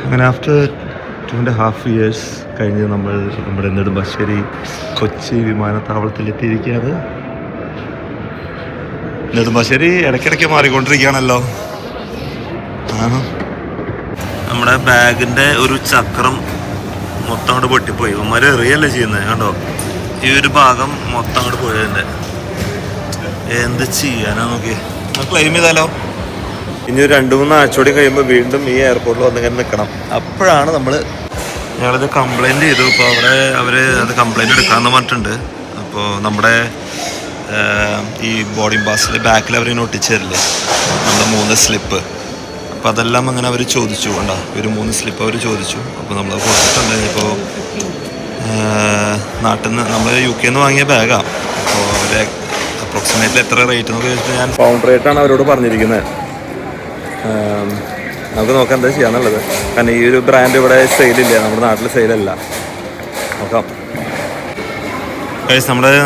അങ്ങനെ after 2.5 years കഴിഞ്ഞ് നമ്മൾ നമ്മുടെ നെടുമ്പാശ്ശേരി കൊച്ചി വിമാനത്താവളത്തിലെത്തിയിരിക്കുകയാണ്. നെടുമ്പാശ്ശേരി ഇടയ്ക്കിടയ്ക്ക് മാറിക്കൊണ്ടിരിക്കുകയാണല്ലോ. നമ്മുടെ ബാഗിൻ്റെ ഒരു ചക്രം മൊത്തം അങ്ങോട്ട് പൊട്ടിപ്പോയി. ഉമ്മാർ എറിയല്ലേ ചെയ്യുന്നത് കണ്ടോ. ഈ ഒരു ഭാഗം മൊത്തം അങ്ങോട്ട് പോയതിൻ്റെ എന്ത് ചെയ്യാനാ നോക്കി. ക്ലെയിം ചെയ്താലോ. ഇനി ഒരു 2-3 ആഴ്ചയോടെ കഴിയുമ്പോൾ വീണ്ടും ഈ എയർപോർട്ടിൽ വന്നിങ്ങനെ നിൽക്കണം. അപ്പോഴാണ് ഞങ്ങളിത് കംപ്ലയിൻറ്റ് ചെയ്തു. ഇപ്പോൾ അവിടെ അവർ അത് കംപ്ലയിൻറ്റ് എടുക്കാമെന്ന് പറഞ്ഞിട്ടുണ്ട്. അപ്പോൾ നമ്മുടെ ഈ ബോർഡിംഗ് പാസിൻ്റെ ബാക്കിൽ അവരിങ്ങനെ ഒട്ടിച്ച് തരില്ലേ നമ്മുടെ 3 സ്ലിപ്പ്. അപ്പോൾ അതെല്ലാം അങ്ങനെ അവർ ചോദിച്ചു. വേണ്ട ഒരു 3 സ്ലിപ്പ് അവർ ചോദിച്ചു. അപ്പോൾ നമ്മൾ കൊടുത്തിട്ടുണ്ട്. ഇപ്പോൾ നാട്ടിൽ നിന്ന് നമ്മൾ UK നിന്ന് വാങ്ങിയ ബാഗാണ്. അപ്പോൾ അവർ അപ്രോക്സിമേറ്റ്ലി എത്ര റേറ്റ് എന്നൊക്കെ ചോദിച്ചിട്ട് ഞാൻ പൗണ്ട് റേറ്റാണ് അവരോട് പറഞ്ഞിരിക്കുന്നത്. നമുക്ക് നോക്കാം എന്താ ചെയ്യാന്നുള്ളത്. കാരണം ഈ ഒരു ബ്രാൻഡ് ഇവിടെ സെയിലില്ല, നമ്മുടെ നാട്ടിൽ സെയിലല്ല. നോക്കാം.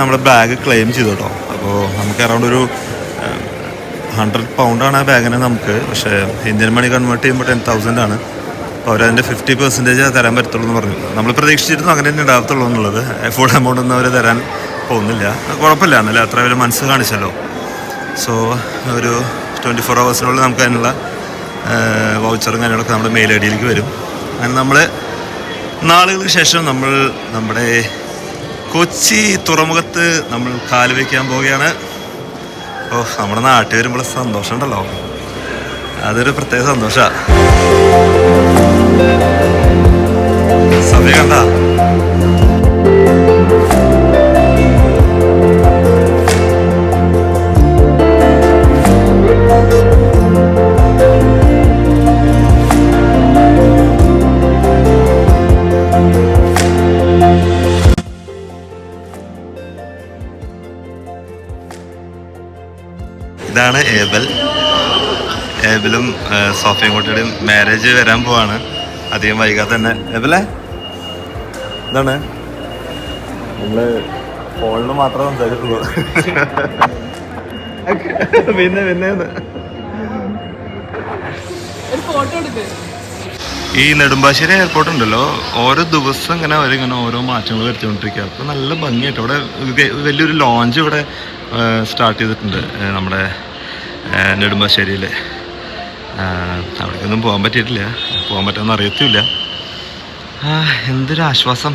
നമ്മുടെ ബാഗ് ക്ലെയിം ചെയ്തു കേട്ടോ. അപ്പോൾ നമുക്ക് അറൗണ്ട് ഒരു 100 പൗണ്ടാണ് ആ ബാഗിന് നമുക്ക്. പക്ഷേ ഇന്ത്യൻ മണി കൺവേർട്ട് ചെയ്യുമ്പോൾ 10,000 ആണ്. അപ്പോൾ അവരതിൻ്റെ 50% തരാൻ പറ്റത്തുള്ളൂ എന്ന് പറഞ്ഞു. നമ്മൾ പ്രതീക്ഷിച്ചിരുന്നു അങ്ങനെ തന്നെ ഉണ്ടാകത്തുള്ളൂ എന്നുള്ളത്. ഫുൾ എമൗണ്ട് ഒന്നും അവർ തരാൻ പോകുന്നില്ല. കുഴപ്പമില്ല, എന്നല്ല അത്ര അവർ മനസ്സ് കാണിച്ചല്ലോ. സോ ഒരു 24 hours നമുക്ക് അതിനുള്ള വൗച്ചറും കാര്യങ്ങളൊക്കെ നമ്മുടെ മെയിൽ ഐ ഡിയിലേക്ക് വരും. അങ്ങനെ നമ്മൾ നാളുകൾക്ക് ശേഷം നമ്മുടെ കൊച്ചി തുറമുഖത്ത് നമ്മൾ കാല് വയ്ക്കാൻ പോവുകയാണ്. നമ്മുടെ നാട്ടിൽ വരുമ്പോൾ സന്തോഷം ഉണ്ടല്ലോ, അതൊരു പ്രത്യേക സന്തോഷമാണ്. സമയം കണ്ട ഇതാണ് ഏബലും സോഫയും കുട്ടിയുടെയും മാരേജ് വരാൻ പോവാണ്. അധികം വൈകാതെ തന്നെ. ഏബലെ എന്താണ് നമ്മള് ഫോണിൽ മാത്രമേ സംസാരിച്ചിട്ടുള്ളൂ. പിന്നെ ഈ നെടുമ്പാശ്ശേരി എയർപോർട്ട് ഉണ്ടല്ലോ, ഓരോ ദിവസം ഇങ്ങനെ അവരിങ്ങനെ ഓരോ മാറ്റങ്ങൾ വരുത്തിക്കൊണ്ടിരിക്കുക. അപ്പോൾ നല്ല ഭംഗിയായിട്ട് ഇവിടെ വലിയൊരു ലോഞ്ച് ഇവിടെ സ്റ്റാർട്ട് ചെയ്തിട്ടുണ്ട് നമ്മുടെ നെടുമ്പാശ്ശേരിയിൽ. അവിടേക്കൊന്നും പോകാൻ പറ്റിയിട്ടില്ല, പോകാൻ പറ്റുമെന്ന് അറിയത്തില്ല. എന്തൊരു ആശ്വാസം.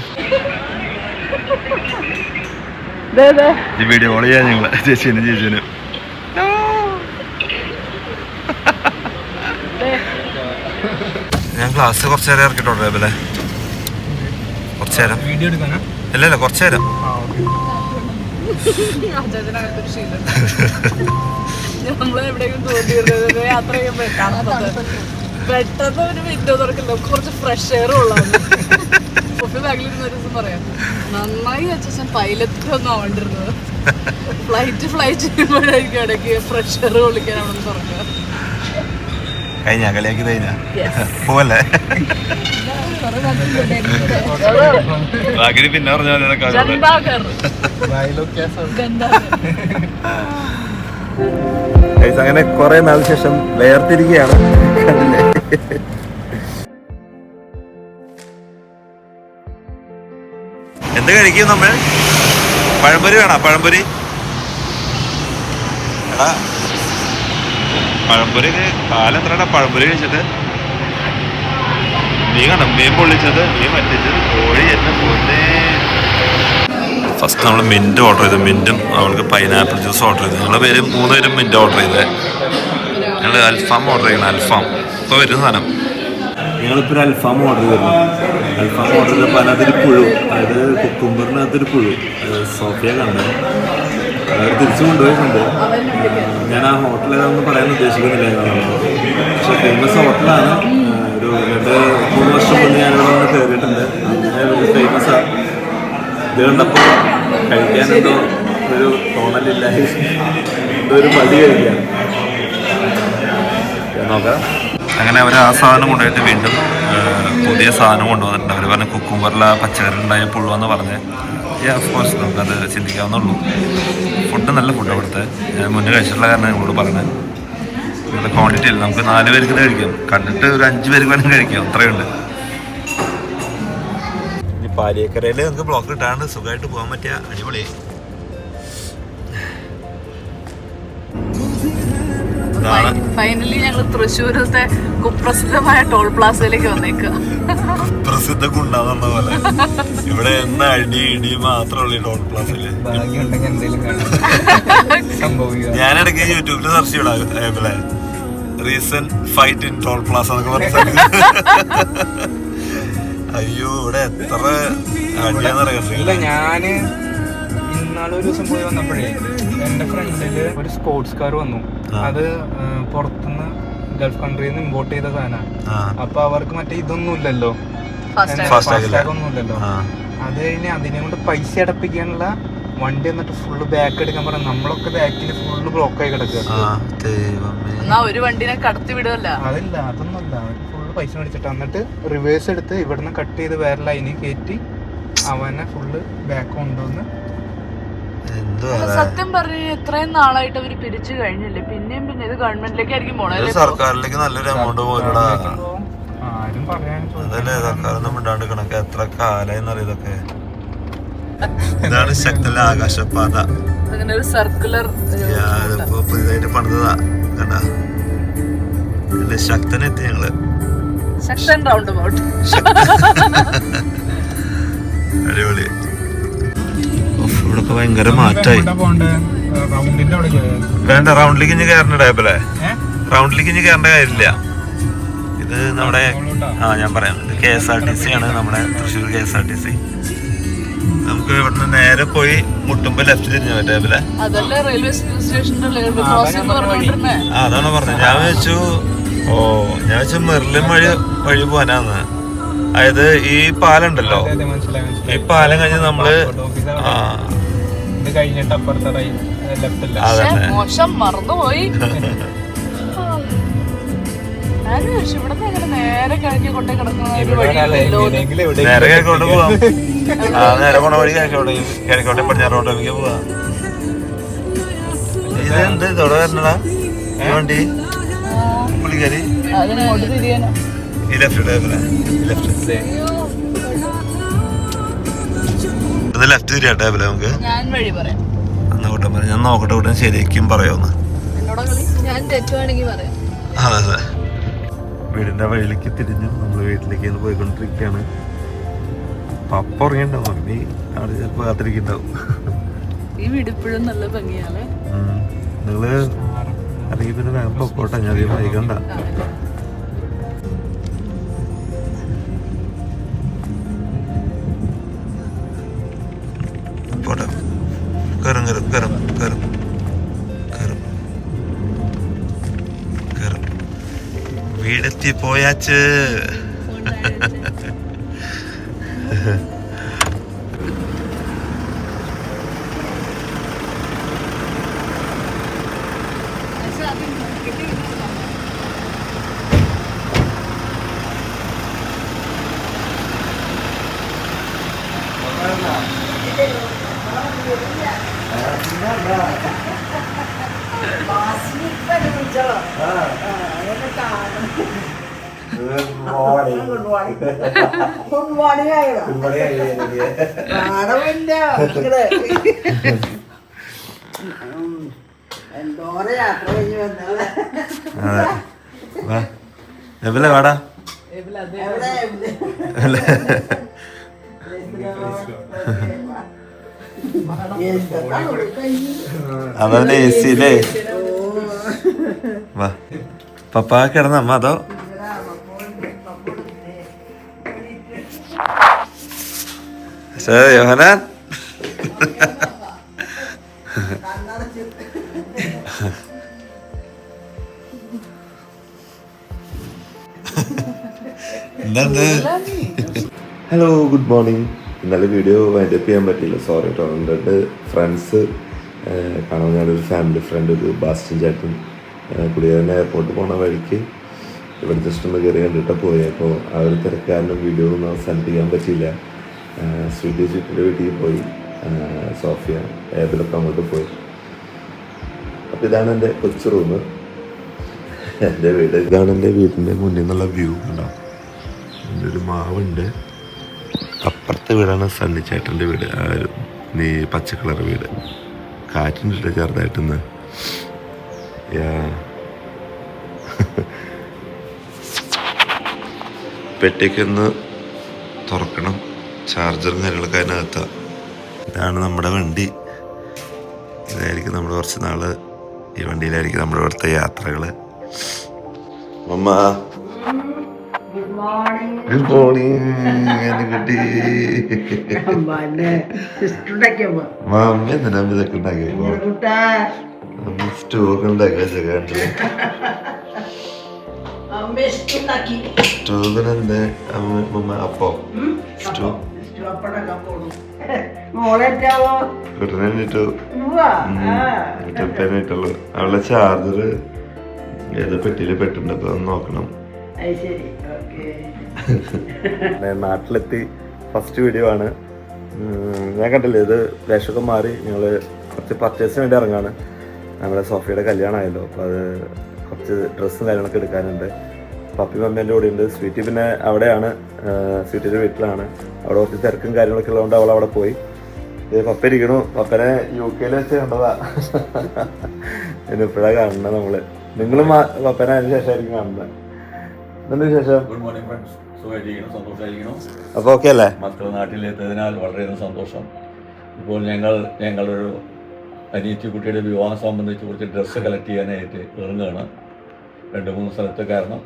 ഈ വീഡിയോ കോൾ ചെയ്യാൻ ഞങ്ങൾ ചേച്ചീനും ഞാൻ ക്ലാസ് കുറച്ച് നേരം ഇറക്കിയിട്ടുണ്ടോ അതേപോലെ? കുറച്ച് നേരം ഇല്ല കുറച്ച് നേരം. പെട്ടെന്ന് ഒരു വിൻഡോ തുറക്കില്ല, കുറച്ച് ഫ്രഷ് എയർ ഉള്ളതാണ്. ബാഗിലിരുന്ന ഒരു ദിവസം പറയാം, നന്നായി വെച്ചാൽ പൈലറ്റ് ഒന്നും ആവേണ്ടിരുന്നത്. ഫ്ലൈറ്റ് ചെയ്യുമ്പോഴായിരിക്കും ഇടയ്ക്ക് ഫ്രഷ് എയർ വിളിക്കാൻ അവിടെ തുറക്കുക. കഴിഞ്ഞ കളിയാക്കി കഴിഞ്ഞ പോവല്ലേ? പിന്നെ അങ്ങനെ കുറെ നാൾ ശേഷം വേർതിരിക്കുകയാണ്. എന്ത് കഴിക്കും നമ്മൾ? പഴംപൊരി വേണോ? പഴംപൊരി എടാ, പഴംപൊരി കാലം എത്രടാ പഴംപൊരി കഴിച്ചിട്ട്? നീ കണ്ടോ മീൻ പൊള്ളിച്ചത്, മീൻ വറ്റിച്ചത്, കോഴി എന്നെ പോന്നേ. ഫസ്റ്റ് നമ്മൾ മിൻറ്റ് ഓർഡർ ചെയ്തു. മിൻറ്റും അവൾക്ക് പൈനാപ്പിൾ ജ്യൂസ് ഓർഡർ ചെയ്തു. ഞങ്ങളുടെ പേര് 3 പേരും മിൻറ്റ് ഓർഡർ ചെയ്തത്. ഞങ്ങൾ അൽഫാം ഓർഡർ ചെയ്യണം. അൽഫാം ഇപ്പോൾ വരുന്ന സാധനം. ഞങ്ങളിപ്പോൾ ഒരു അൽഫാം ഓർഡർ ചെയ്തിരുന്നു. അൽഫാം ഓർഡർ ചെയ്തപ്പോൾ അതിനകത്തൊരു പുഴു, അതായത് കുക്കുംബറിനകത്തൊരു പുഴു. സോഫിയ കണ്ടത് അവർ തിരിച്ചു കൊണ്ടുപോയിട്ടുണ്ട്. ഞാൻ ആ ഹോട്ടൽ ഏതാണെന്ന് പറയാൻ ഉദ്ദേശിക്കുന്നില്ല, പക്ഷെ ഫേമസ് ഹോട്ടലാണ്. ഒരു 2-3 വർഷം മുന്നേ ഞാനിവിടെ വന്ന് കയറിയിട്ടുണ്ട്. അങ്ങനെ ഒരു ഫേമസാണ്. ഇത് കണ്ടപ്പോൾ കഴിക്കാനെന്തോ ഒരു തോന്നലില്ല, എന്തോ ഒരു മടി കഴിക്കാൻ. നോക്കാം. അങ്ങനെ അവർ ആ സാധനം കൊണ്ടുപോയിട്ട് വീണ്ടും പുതിയ സാധനം കൊണ്ടുവന്നിട്ടുണ്ട്. അവർ പറഞ്ഞ കുക്കുംബറിൽ പച്ചക്കറിലുണ്ടായ പുഴുവെന്ന് പറഞ്ഞ് ഓഫ് കോഴ്സ് നമുക്കത് ചിന്തിക്കാവുന്നുള്ളൂ. ഫുഡ് നല്ല ഫുഡ് അവിടുത്തെ. ഞാൻ മുന്നേ കഴിച്ചിട്ടുള്ള കാരണം നിങ്ങളോട് പറഞ്ഞത്. നല്ല ക്വാണ്ടിറ്റി ഇല്ല, നമുക്ക് 4 പേർക്ക് കഴിക്കാം, കണ്ടിട്ട് ഒരു 5 പേർക്ക് വേണം കഴിക്കാം, അത്രയുണ്ട്. ഇനി പാലിയേക്കരയിൽ നമുക്ക് ബ്ലോക്ക് ഇട്ടാണ്ട് സുഖമായിട്ട് പോകാൻ പറ്റിയ അടിപൊളി. ഫൈനലി ഞങ്ങൾ തൃശ്ശൂരത്തെ കുപ്രസിദ്ധമായ ടോൾ പ്ലാസയിലേക്ക് വന്നേക്കുക. പ്രസിദ്ധ ഗുണ്ടാന്ന പോലെ ഇവിടെ എന്ന അടി ഇടി മാത്രമുള്ള ടോൾ പ്ലാസയില്. ഞാനിടയ്ക്ക് യൂട്യൂബിൽ സെർച്ച് ചെയ്യണേ recent fight in toll plaza എന്നൊക്കെ പറഞ്ഞ. അയ്യോ ഇവിടെ എത്ര അടിയാന്നറിയില്ല. ഞാന് ഇന്നാളെ ഒരു ദിവസം പോയി വന്നപ്പോഴേ എന്റെ ഫ്രണ്ടില് ഒരു സ്പോർട്സ് കാർ വന്നു. അത് പുറത്തുനിന്ന് ഗൾഫ് കൺട്രിയിൽ നിന്ന് ഇമ്പോർട്ട് ചെയ്ത സാധനമാണ്. അപ്പൊ അവർക്ക് മറ്റേ ഇതൊന്നും ഇല്ലല്ലോ, ഫാസ്ടാഗ് ഒന്നും ഇല്ലല്ലോ. അത് കഴിഞ്ഞ് അതിനെ കൊണ്ട് പൈസ അടപ്പിക്കാനുള്ള വണ്ടി എന്നിട്ട് ഫുള്ള് ബാക്ക് എടുക്കാൻ പറയാം. നമ്മളൊക്കെ ബാക്കിൽ ഫുള്ള് ബ്ലോക്ക് ആയി കിടക്കുക. ഒരു വണ്ടിനെ കടത്തി വിടുവല്ല. അതില്ല, അതൊന്നുമല്ല, ഫുള്ള് പൈസ മേടിച്ചിട്ട് എന്നിട്ട് റിവേഴ്സ് എടുത്ത് ഇവിടുന്ന് കട്ട് ചെയ്ത് വേറെ ലൈനിൽ കയറ്റി അവനെ ഫുള്ള് ബാക്ക് കൊണ്ടുവന്ന്. സത്യം പറഞ്ഞു ഇത്രയും നാളായിട്ട് അവര് പിരിച്ചു കഴിഞ്ഞില്ലേ, പിന്നെയും പിന്നെ ഇത് ഗവൺമെന്റിലേക്ക് ആയിരിക്കും പോണേ. സർക്കാരിലേക്ക് നല്ലൊരു എമൗണ്ട് പോലെടാ. ആരും പറയാൻ അതല്ലേ സർക്കാരൊന്നും മിണ്ടാണ്ട് കണക്ക് എത്ര കാലായിന്നറിയ ഇതൊക്കെ. ഇതാണ് ശക്തന്റെ ആകാശപാത. അങ്ങനെ ഒരു സർക്കുലർ ഇപ്പൊ പുതിയതായിട്ട് പണിതാ കണ്ടാ. ശക്തനെത്തി ഞങ്ങള്. ശക്തൻ റൗണ്ട് അബൌട്ട്. അടിപൊളി. ഇവിടെ ഭയങ്കര മാറ്റായി. വേണ്ട, റൗണ്ടിലേക്ക് ഇനി കയറേണ്ട ടൈപ്പല്ലേ, റൗണ്ടിലേക്ക് ഇനി കയറേണ്ട കാര്യമില്ല. ഇത് നമ്മുടെ ഞാൻ പറയാം, KSRTC ആണ്, നമ്മുടെ തൃശ്ശൂർ KSRTC. നമുക്ക് ഇവിടുന്ന് നേരെ പോയി മുട്ടുമ്പോ ലെഫ്റ്റ് തിരിഞ്ഞു ടൈപ്പിലെ. അതാണ് പറഞ്ഞത്. ഞാൻ വെച്ചു മെർലിൻ വഴി പോകാനാന്ന്. അതായത് ഈ പാലം ഉണ്ടല്ലോ, ഈ പാലം കഴിഞ്ഞ് നമ്മള് മോശം മറന്നുപോയി. നേരെ കിഴക്കോട്ടെ നേരെ കിഴക്കോട്ട് പോവാം. നേരെ പോണ വഴി കിഴക്കോട്ടെ പടിഞ്ഞാറോട്ടേക്ക് പോവാം. ഇതെന്ത് ഇതോടെ വരണടാ ഈ വണ്ടി പുള്ളിക്കാരി. ഈ ലെഫ്റ്റ് ലെഫ്റ്റ് തിരിയാ ടേബിളെ നമുക്ക്. അന്ന് കൂട്ടം പറയാം, ഞാൻ നോക്കട്ടെ കൂട്ടം ശരിക്കും പറയാന്ന്. അതെ അതെ. വീടിന്റെ വഴിയിലേക്ക് തിരിഞ്ഞു നമ്മള് വീട്ടിലേക്ക് പോയിക്കൊണ്ടിരിക്കുകയാണ്. പപ്പ ഉറങ്ങിണ്ടാവും, നീ അവിടെ ചിലപ്പോ കാത്തിരിക്കുന്നുണ്ടാവും. ഈ വീട് ഇപ്പോഴും നല്ല ഭംഗിയാണ്. നിങ്ങള് അല്ലെങ്കിൽ പിന്നെ വേഗം പൊക്കോട്ടെ, ഞാൻ അധികം വൈകണ്ട. വീടെത്തി പോയാച്ച്. വാടാ അതന്നെ AC ല്ലേ. വാ പപ്പ കിടന്നമ്മ അതോ യോഹനാൻ. Hello, good morning. ഇന്നലെ വീഡിയോ വൈൻഡപ്പ് ചെയ്യാൻ പറ്റിയില്ല, സോറി കേട്ടോ. എന്നിട്ട് ഫ്രണ്ട്സ് കാണാൻ, ഞാനൊരു ഫാമിലി ഫ്രണ്ട്, ഒരു ബാസ്റ്റിൻ ചേട്ടൻ കുടിയേറൻ എയർപോർട്ട് പോണ വഴിക്ക് ഇവിടെ ജസ്റ്റ് ഒന്ന് കയറി കണ്ടിട്ട് പോയി. അപ്പോൾ ആ ഒരു തിരക്കാരനും വീഡിയോ ഒന്നും അവസാനിപ്പിക്കാൻ പറ്റിയില്ല. സ്വീറ്റിൻ്റെ വീട്ടിൽ പോയി, സോഫിയ ഏബിലൊക്കെ അങ്ങോട്ട് പോയി. അപ്പോൾ ഇതാണ് എൻ്റെ കൊച്ചു റൂം. എൻ്റെ വീട് ഇതാണ്. എൻ്റെ വീടിൻ്റെ മുന്നിൽ നിന്നുള്ള വ്യൂ ഉണ്ടാവും. എൻ്റെ ഒരു മാവുണ്ട്. അപ്പുറത്തെ വീടാണ് സണ്ണിച്ചേട്ടൻ്റെ വീട്. ആ ഒരു പച്ച കളർ വീട്. കാറ്റുണ്ടിട്ട് ചെറുതായിട്ടൊന്ന്. പെട്ടിക്കൊന്ന് തുറക്കണം. ചാർജറും കാര്യങ്ങളൊക്കെ അതിനകത്താണ്. ഇതാണ് നമ്മുടെ വണ്ടി. ഇതായിരിക്കും നമ്മൾ കുറച്ച് നാള് ഈ വണ്ടിയിലായിരിക്കും നമ്മുടെ ഇവിടുത്തെ യാത്രകൾ. മമ്മ ഗുഡ് മോർണിംഗ്. കുട്ടി മമ്മി എന്തിനാ ഇതൊക്കെ ഉണ്ടാക്കിയപ്പോ സ്റ്റോക്ക് ഉണ്ടാക്കിയ സ്റ്റോക്കിനെന്ത് മമ്മ അപ്പോ സ്റ്റോ കുട്ടനെണ്ണീട്ടു കുട്ടനെണ്ണീട്ടുള്ളു. അവളുടെ ചാർജർ ഏത് പെട്ടിയില് പെട്ടുണ്ട്. അപ്പൊ ഒന്ന് നോക്കണം. നാട്ടിലെത്തി ഫസ്റ്റ് വീഡിയോ ആണ്. ഞാൻ കണ്ടില്ലേ, ഇത് വേഷമൊക്കെ മാറി ഞങ്ങള് കുറച്ച് പർച്ചേസിന് വേണ്ടി ഇറങ്ങാണ്. നമ്മുടെ സോഫിയുടെ കല്യാണമായല്ലോ, അപ്പോൾ അത് കുറച്ച് ഡ്രസ്സും കാര്യങ്ങളൊക്കെ എടുക്കാനുണ്ട്. പപ്പി മമ്മേൻ്റെ കൂടെ ഉണ്ട്. സ്വീറ്റി പിന്നെ അവിടെയാണ്, സ്വീറ്റിയുടെ വീട്ടിലാണ്. അവിടെ കുറച്ച് തിരക്കും കാര്യങ്ങളൊക്കെ ഉള്ളതുകൊണ്ട് അവൾ അവിടെ പോയി. പപ്പ ഇരിക്കണു. പപ്പനെ UK വെച്ച് കണ്ടതാ. ഇപ്പോഴാണ് കാണുന്നത് നമ്മള്. നിങ്ങളും പപ്പനെ അതിന് ശേഷമായിരിക്കും കാണുന്നത്. എന്തിനു ശേഷം അപ്പൊ ഓക്കെ അല്ലേ? മക്കൾ നാട്ടിലെത്തിയതിനാൽ വളരെയധികം സന്തോഷം. ഇപ്പോൾ ഞങ്ങളൊരു അനിയത്തി കുട്ടിയുടെ വിവാഹം സംബന്ധിച്ച് കുറച്ച് ഡ്രസ്സ് കളക്ട് ചെയ്യാനായിട്ട് ഇറങ്ങുകയാണ്. 2-3 സ്ഥലത്ത് കാരണം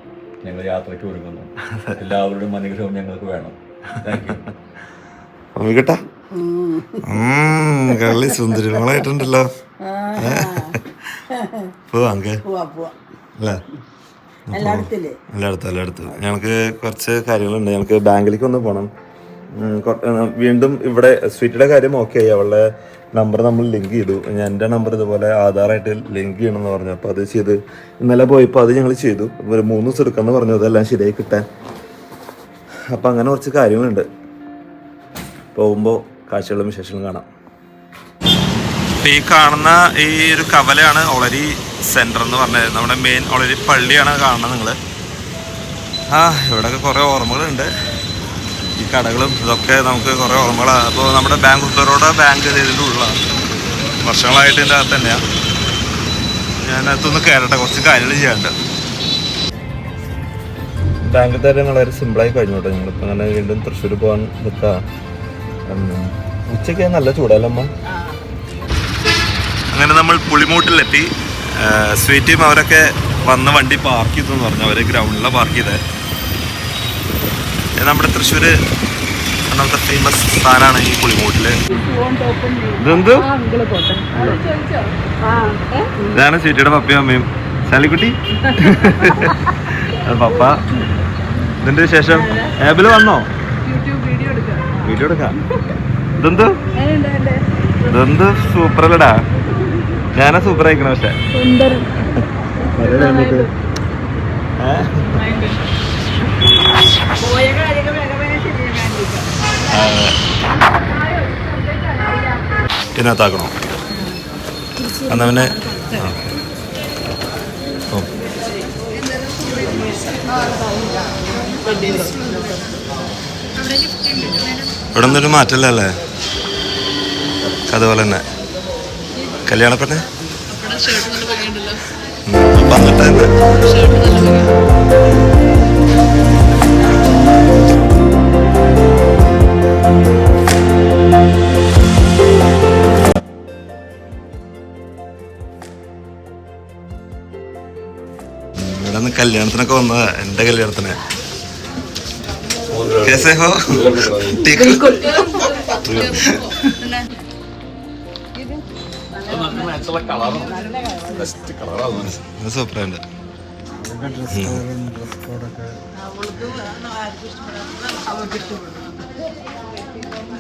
ഞങ്ങൾ യാത്രയ്ക്ക് ഒരുങ്ങുന്നു. എല്ലാവരുടെയും അനുഗ്രഹം ഞങ്ങൾക്ക് വേണം. Thank you. കേട്ടാ കളി സുന്ദരികളായിട്ടുണ്ടല്ലോ. പോവാങ്കേ അല്ലേ? എല്ലായിടത്തും ഞങ്ങൾക്ക് കുറച്ച് കാര്യങ്ങളുണ്ട്. ഞങ്ങൾക്ക് ബാങ്കിലേക്ക് ഒന്ന് പോകണം. വീണ്ടും ഇവിടെ സ്വീറ്റിയുടെ കാര്യം ഓക്കെ ആയി. അവളുടെ നമ്പർ നമ്മൾ ലിങ്ക് ചെയ്തു. എൻ്റെ നമ്പർ ഇതുപോലെ ആധാറായിട്ട് ലിങ്ക് ചെയ്യണമെന്ന് പറഞ്ഞു. അപ്പോൾ അത് ചെയ്ത് ഇന്നലെ പോയപ്പോൾ അത് ഞങ്ങൾ ചെയ്തു. ഒരു 3 ദിവസം എടുക്കാമെന്ന് പറഞ്ഞു. അതെല്ലാം ശരിയായി കിട്ടാൻ. അപ്പം അങ്ങനെ കുറച്ച് കാര്യങ്ങളുണ്ട്. പോകുമ്പോൾ കാഴ്ചകളും വിശേഷങ്ങളും കാണാം. ഈ കാണുന്ന ഈ ഒരു കവലയാണ് ഒളരി സെൻറ്റർ എന്ന് പറഞ്ഞത്. നമ്മുടെ മെയിൻ ഒളരി പള്ളിയാണ് കാണുന്നത് നിങ്ങൾ. ഇവിടെയൊക്കെ കുറേ ഓർമ്മകളുണ്ട്. ഈ കടകളും ഇതൊക്കെ നമുക്ക് കുറേ ഓർമ്മകളാണ്. അപ്പോൾ നമ്മുടെ ബാങ്ക് ഉത്തരോടെ ബാങ്ക് ഇതിൻ്റെ ഉള്ളതാണ്. വർഷങ്ങളായിട്ട് ഇതിൻ്റെ അകത്ത് തന്നെയാണ്. ഞാനകത്തൊന്ന് കയറട്ടെ, കുറച്ച് കാര്യങ്ങൾ ചെയ്യാനുണ്ട്. ബാങ്ക് തന്നെ വളരെ സിമ്പിളായി കഴിഞ്ഞു കേട്ടോ. ഞങ്ങളിപ്പോൾ അങ്ങനെ വീണ്ടും തൃശ്ശൂർ പോകാൻ നിൽക്കുക. ഉച്ചയ്ക്ക് നല്ല ചൂടല്ലമ്മ. അങ്ങനെ നമ്മൾ പുളിമൂട്ടിലെത്തി. സ്വീറ്റിയും അവരൊക്കെ വന്ന് വണ്ടി പാർക്ക് ചെയ്തു എന്ന് പറഞ്ഞു. അവർ ഗ്രൗണ്ടിലാണ് പാർക്ക് ചെയ്തത്. നമ്മുടെ തൃശ്ശൂർ ഒന്നാമത്തെ ഫേമസ് സ്ഥാനമാണ് ഈ പുളിമൂട്ടില്. ഇതെന്ത്? ഇതാണ് സ്വീറ്റിയുടെ പപ്പയും അമ്മയും. ശാലിക്കുട്ടി പപ്പ. ഇതിന്റെ വിശേഷം ആപ്പില് വന്നോ? വീഡിയോ എടുക്കാം. ഇതെന്ത് സൂപ്പർ അല്ലടാ. ഞാനാ സൂപ്പർ ആയിക്കണ. പക്ഷെ ഇതിനകത്താക്കണോ? എന്നാ പിന്നെ ഇവിടെ ഒന്നൊരു മാറ്റല്ലേ? അതുപോലെ തന്നെ കല്യാണപ്പെണ്ണെ വന്നിട്ട് ഇവിടെ നിന്ന് കല്യാണത്തിനൊക്കെ വന്നതാ. എൻ്റെ കല്യാണത്തിന്. कैसे हो? ठीक സൂപ്പറുണ്ട്.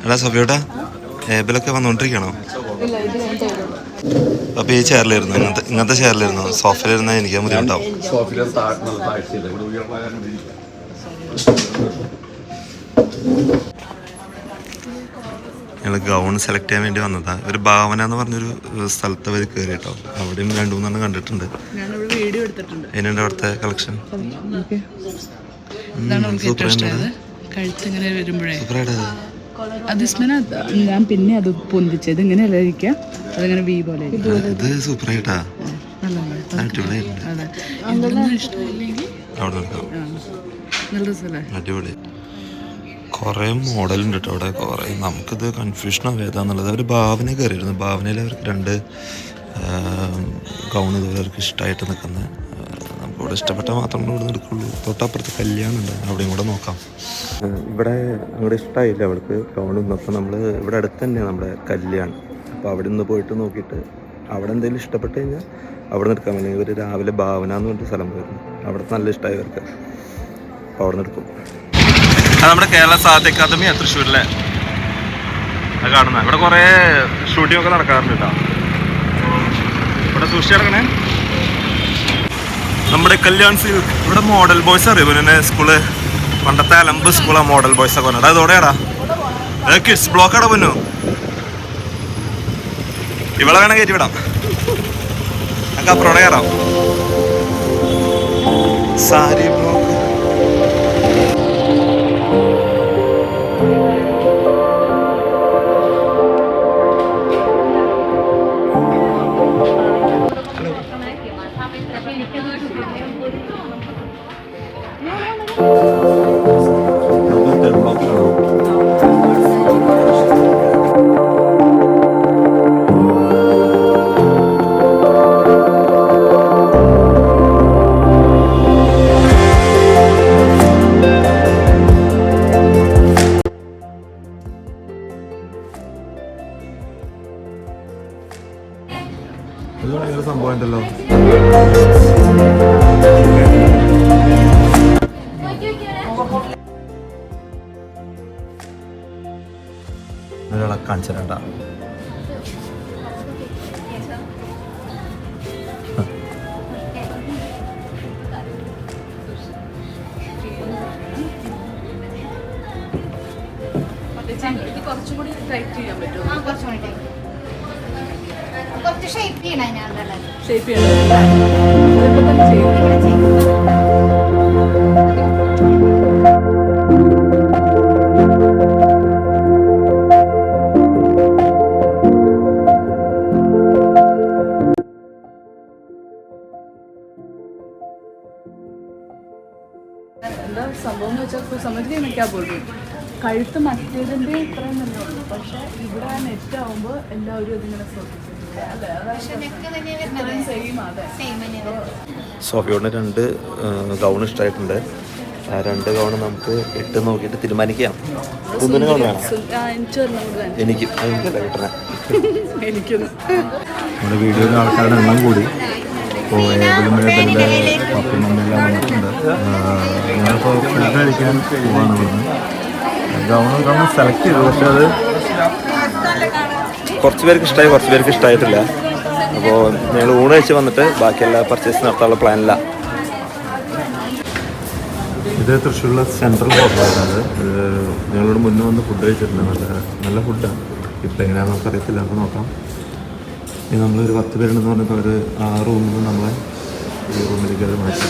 എടാ സോഫിയോട്ടാ, ഏബിലൊക്കെ വന്നോണ്ടിരിക്കണോ? അപ്പൊ ഈ ചെയറിലിരുന്നു, ഇങ്ങനത്തെ ചെയറിലിരുന്നു. സോഫയിലിരുന്ന എനിക്ക് ബുദ്ധിമുട്ടാവും. ഞങ്ങൾ ഗൗൺ സെലക്ട് ചെയ്യാൻ വേണ്ടി വന്നതാണ്. ഒരു ഭാവന എന്ന് പറഞ്ഞൊരു സ്ഥലത്ത് അവർ കയറി കേട്ടോ. അവിടെയും 2-3 കണ്ടിട്ടുണ്ട്. ഞാനിവിടെ വീഡിയോ എടുത്തിട്ടുണ്ട്. അതിനുണ്ട് അവിടുത്തെ കളക്ഷൻ. കഴുത്തിങ്ങനെ വരുമ്പോഴേ അതിസ്മന ഞാൻ പിന്നെ അത് പൊന്തിച്ചത് ഇങ്ങനെയല്ല ഇരിക്കുക, അതിങ്ങനെ വി പോലെ ഇത് സൂപ്പറായിട്ടാ. അടിപൊളി. കുറെ മോഡലുണ്ട് കേട്ടോ അവിടെ. കുറെ നമുക്കിത് കൺഫ്യൂഷനാണ് ഏതാന്നുള്ളത്. അവർ ഭാവന കയറിയിരുന്നു. ഭാവനയിൽ അവർക്ക് 2 ഗൗൺ ഇതുപോലെ അവർക്ക് ഇഷ്ടമായിട്ട് നിൽക്കുന്നത്. നമുക്കിവിടെ ഇഷ്ടപ്പെട്ട മാത്രം ഇവിടെ നിന്ന് എടുക്കുള്ളൂ. തൊട്ടപ്പുറത്ത് കല്യാണം ഉണ്ട്, അവിടെയും കൂടെ നോക്കാം. ഇവിടെ അങ്ങോട്ട് ഇഷ്ടമായില്ല അവൾക്ക് ഗൗണൊന്നും. അപ്പോൾ നമ്മൾ ഇവിടെ അടുത്ത് തന്നെയാണ് നമ്മുടെ കല്യാണം. അപ്പോൾ അവിടെ നിന്ന് പോയിട്ട് നോക്കിയിട്ട് അവിടെ എന്തെങ്കിലും ഇഷ്ടപ്പെട്ട് കഴിഞ്ഞാൽ അവിടെ നിന്ന് എടുക്കാൻ വേണ്ടി ഇവർ രാവിലെ ഭാവന എന്ന് പറഞ്ഞിട്ട് സ്ഥലം പോയിരുന്നു. അവിടെ നല്ല ഇഷ്ടമായി ഇവർക്ക്. അപ്പോൾ അവിടെ നിന്ന് എടുക്കും. അത് നമ്മുടെ കേരള സാഹിത്യ അക്കാദമിയാണ് തൃശ്ശൂരിലെ. അത് കാണുന്നത്. ഇവിടെ കുറേ ഷൂട്ടിംഗ് ഒക്കെ നടക്കാറുണ്ട് കേട്ടോ. ഇവിടെ സൂക്ഷിച്ച് കിടക്കണേ. നമ്മുടെ കല്യാൺ സിൽക്ക്. ഇവിടെ മോഡൽ ബോയ്സ് അറിയോ പിന്നെ സ്കൂള്? പണ്ടത്തെ അലമ്പ് സ്കൂളാണ് മോഡൽ ബോയ്സ് ഒക്കെ പറഞ്ഞത്. അതോടെയാടാ അത് കിഡ്സ് ബ്ലോക്കാടാ പൊന്നു. ഇവിടെ വേണം കയറ്റി വിടാം. നമുക്ക് അപ്പുറോടെ കയറാം. സാരി ബ്ലോക്ക്. സംഭവം ഉണ്ടല്ലോ. ഒരാളെ കാണിച്ചിട്ടുണ്ടാ. കുറച്ചും കൂടി ടൈറ്റ് ചെയ്യാൻ പറ്റുമോ? കുറച്ച് ഷേപ്പ് ചെയ്യണം. ഷേപ്പ് ചെയ്യണം. എന്താ സംഭവം എന്ന് വെച്ചാൽ സമയത്ത് നിൽക്കാൻ പോലും കഴുത്ത് മറ്റേതിൻ്റെ ഇത്രയും തന്നെ ഉള്ളൂ. പക്ഷെ ഇവിടെ നെറ്റ് ആവുമ്പോൾ എല്ലാവരും ഇതിങ്ങനെ ശ്രദ്ധിച്ചിട്ടുണ്ട്. സോഫിയോടിന് 2 ഗൗൺ ഇഷ്ടമായിട്ടുണ്ട്. ആ 2 ഗൗൺ നമുക്ക് ഇട്ട് നോക്കിയിട്ട് തീരുമാനിക്കാം. കുന്നിന് ഗൗൺ വേണം. എനിക്കല്ല കിട്ടണേ. നമ്മുടെ വീഡിയോയിൽ ആൾക്കാരുടെ എണ്ണം കൂടി. അപ്പോൾ ഏതെങ്കിലും പപ്പുമെല്ലാം വന്നിട്ടുണ്ട്. ഞങ്ങളിപ്പോൾ ഫുഡ് കഴിക്കാൻ പോകാന്ന് പറഞ്ഞു. ഗൗൺ സെലക്ട് ചെയ്തു. പക്ഷെ അത് കുറച്ച് പേർക്ക് ഇഷ്ടമായി, കുറച്ച് പേർക്ക് ഇഷ്ടമായിട്ടില്ല. അപ്പോൾ ഞങ്ങൾ ഊണ് കഴിച്ച് വന്നിട്ട് ബാക്കിയെല്ലാം പർച്ചേസ് നടത്താനുള്ള പ്ലാനില്ല. ഇത് തൃശ്ശൂരിലെ സെൻട്രൽ ഹോട്ടലാണ്. ഞങ്ങളോട് മുന്നേ വന്ന് ഫുഡ് കഴിച്ചിട്ടുണ്ട്. നല്ല ഫുഡാണ്. ഇപ്പം എങ്ങനെയാണെന്ന് നമുക്ക് അറിയത്തില്ല. നമുക്ക് നോക്കാം. ഇനി നമ്മളൊരു 10 പേരുണ്ടെന്ന് പറഞ്ഞപ്പോൾ അവർ ആ റൂമിൽ നിന്ന് നമ്മളെ ഈ റൂമിലേക്ക് അത് മാറ്റി.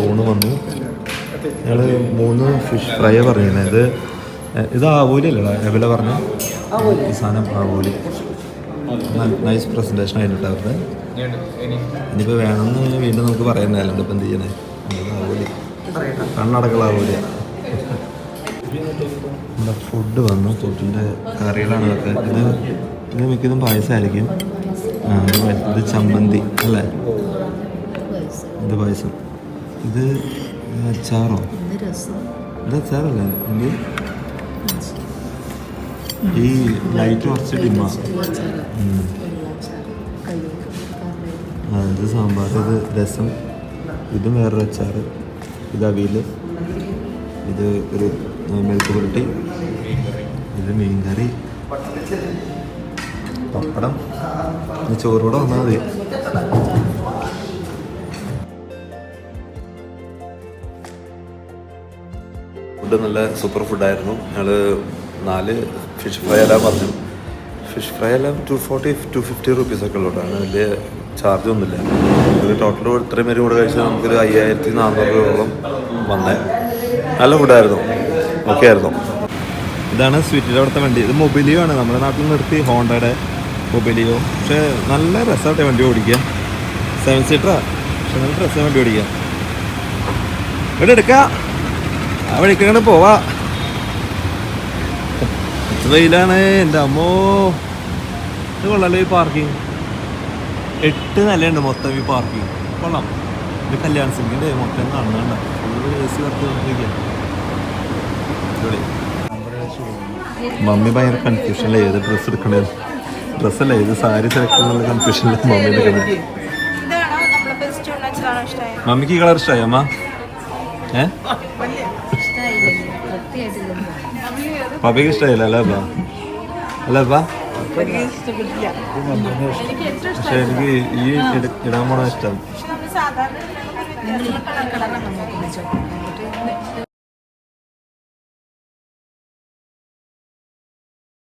ഊണ് വന്നു. ഞങ്ങൾ 3 ഫിഷ് ഫ്രൈ പറഞ്ഞിരുന്നത്. ഇത് ആവൂലി അല്ലടാ എവില പറഞ്ഞ ഈ സാധനം? ആവൂലി. നൈസ് പ്രസൻറ്റേഷൻ ആയിട്ട് അവരുടെ. ഇനിയിപ്പോൾ വേണമെന്ന് വീണ്ടും നമുക്ക് പറയുന്നതല്ല. ഇപ്പം എന്ത് ചെയ്യണേ? ആവൂലി കണ്ണടക്കള ആവൂലിയ. നമ്മുടെ ഫുഡ് വന്നു. ഫുഡിൻ്റെ കറികളാണ് ഇതൊക്കെ. ഇത് മിക്കതും പായസമായിരിക്കും. ഇത് ചമ്മന്തി അല്ലേ? ഇത് പായസം. ഇത് അച്ചാറോ? ഇത് അച്ചാറല്ലേ? എന്ത് ഈ ലൈറ്റ് കുറച്ച് ഡിമ്മ. ഇത് സാമ്പാർ. ഇത് രസം. ഇതും വേറൊരു അച്ചാറ്. ഇത് അവിയൽ, ഇത് ഒരു മെഴുക്ക് പുരട്ടി, ഇത് മീൻകറി, പപ്പടം, ചോറൂടെ വന്നാൽ മതി. ഫുഡ് നല്ല സൂപ്പർ ഫുഡായിരുന്നു. ഞങ്ങൾ 4 ഫിഷ് ഫ്രൈ എല്ലാം പറഞ്ഞു. ഫിഷ് ഫ്രൈ എല്ലാം 240-250 റുപ്പീസൊക്കെ ഉള്ളൂ. അങ്ങനെ വലിയ ചാർജ് ഒന്നുമില്ല. ഒരു ടോട്ടൽ ഇത്രയും പേര് കൂടെ കഴിച്ചാൽ നമുക്കൊരു 5400 രൂപയോളം വന്നേ. നല്ല ഫുഡായിരുന്നു, ഓക്കെ ആയിരുന്നു. ഇതാണ് സ്വീറ്റിൻ്റെ അവിടുത്തെ വണ്ടി. ഇത് മൊബിലിയോ ആണ്, നമ്മുടെ നാട്ടിൽ നിർത്തി ഹോണ്ടയുടെ മൊബിലിയോ. പക്ഷേ നല്ല രസമാട്ടെ വണ്ടി ഓടിക്കുക. 7 സീറ്ററാണ്, പക്ഷെ നല്ല രസം വണ്ടി ഓടിക്കുക. ഇവിടെ എടുക്കാം, ആ വഴിക്കങ്ങനെ പോവാ. വെയിലാണ് എൻ്റെ അമ്മോ. ഇത് കൊള്ളാലോ ഈ പാർക്കിങ്. 8 നിലയുണ്ട് മൊത്തം ഈ പാർക്കിങ്. കൊള്ളാം. ഇത് കല്യാൺ സിംഗിൻ്റെ മൊത്തം കാണുന്നുണ്ട്. Full AC വർത്തിരിക്കുക. മമ്മി ഭയങ്കര കൺഫ്യൂഷനിലെ ഏത് ഡ്രസ്സ് എടുക്കണേ. ഡ്രസ്സല്ല, ഏത് സാരി സെലക്ട് ചെയ്യുന്ന കൺഫ്യൂഷനിൽ മമ്മി എടുക്കുന്നത്. മമ്മിക്ക് ഈ കളർ ഇഷ്ടമായി അമ്മ? പപ്പയ്ക്ക് ഇഷ്ടമായില്ല അല്ലേ അപ്പ? അല്ലേ അപ്പ? പക്ഷെ എനിക്ക് ഈ ഇടാൻ പോണ ഇഷ്ടം.